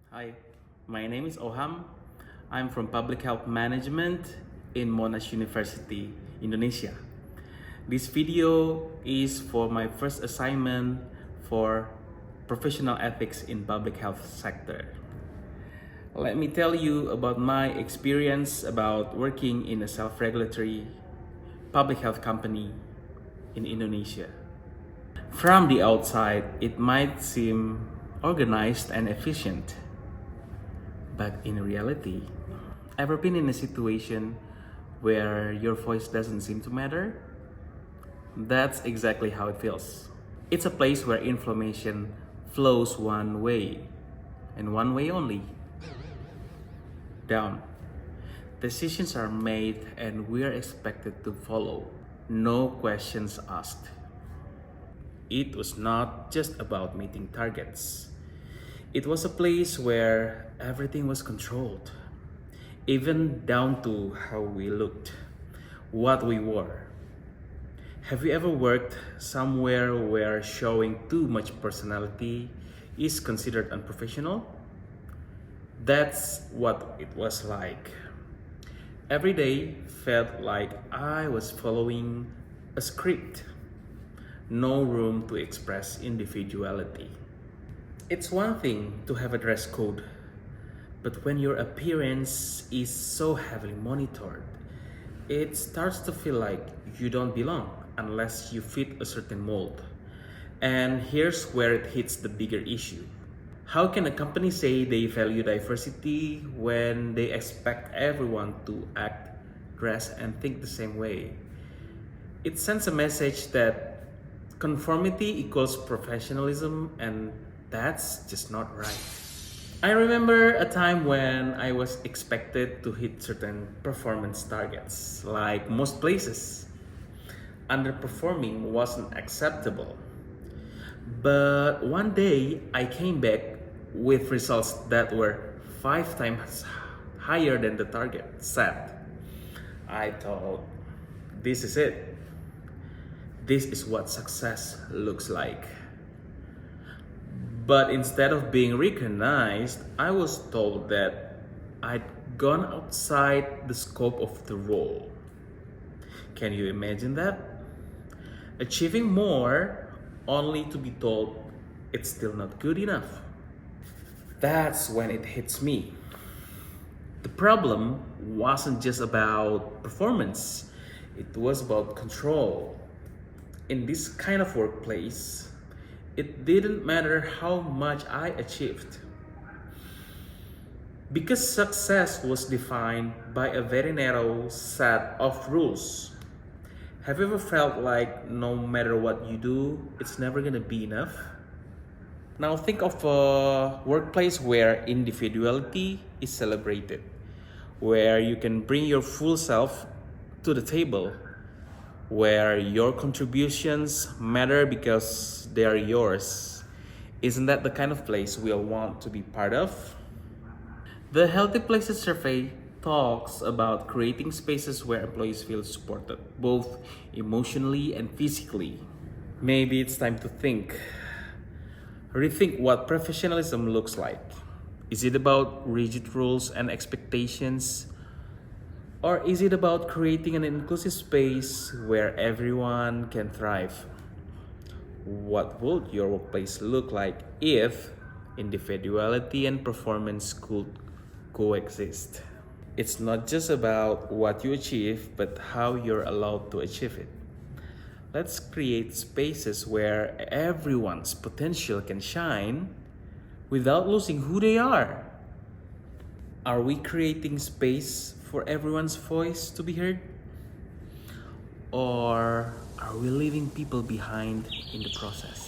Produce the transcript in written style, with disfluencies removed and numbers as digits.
Hi, my name is Oham. I'm from Public Health Management in Monash University, Indonesia. This video is for my first assignment for professional ethics in public health sector. Let me tell you about my experience about working in a self-regulatory public health company in Indonesia. From the outside, it might seem organized and efficient. But in reality, ever been in a situation where your voice doesn't seem to matter? That's exactly how it feels. It's a place where information flows one way, and one way only, down. Decisions are made and we are expected to follow. No questions asked. It was not just about meeting targets. It was a place where everything was controlled, even down to how we looked, what we wore. Have you ever worked somewhere where showing too much personality is considered unprofessional? That's what it was like. Every day felt like I was following a script. No room to express individuality. It's one thing to have a dress code, but when your appearance is so heavily monitored, it starts to feel like you don't belong unless you fit a certain mold. And here's where it hits the bigger issue. How can a company say they value diversity when they expect everyone to act, dress, and think the same way? It sends a message that conformity equals professionalism, and that's just not right. I remember a time when I was expected to hit certain performance targets. Like most places, underperforming wasn't acceptable. But one day I came back with results that were 5 times higher than the target set. I thought, this is it. This is what success looks like. But instead of being recognized, I was told that I'd gone outside the scope of the role. Can you imagine that? Achieving more only to be told it's still not good enough. That's when it hits me. The problem wasn't just about performance, it was about control. In this kind of workplace, it didn't matter how much I achieved. Because success was defined by a very narrow set of rules. Have you ever felt like no matter what you do, it's never gonna be enough? Now think of a workplace where individuality is celebrated, where you can bring your full self to the table, where your contributions matter because they are yours. Isn't that the kind of place we all want to be part of? The Healthy Places survey talks about creating spaces where employees feel supported, both emotionally and physically. Maybe it's time to rethink what professionalism looks like. Is it about rigid rules and expectations? Or is it about creating an inclusive space where everyone can thrive? What would your workplace look like if individuality and performance could coexist? It's not just about what you achieve, but how you're allowed to achieve it. Let's create spaces where everyone's potential can shine without losing who they are. Are we creating space for everyone's voice to be heard? Or are we leaving people behind in the process?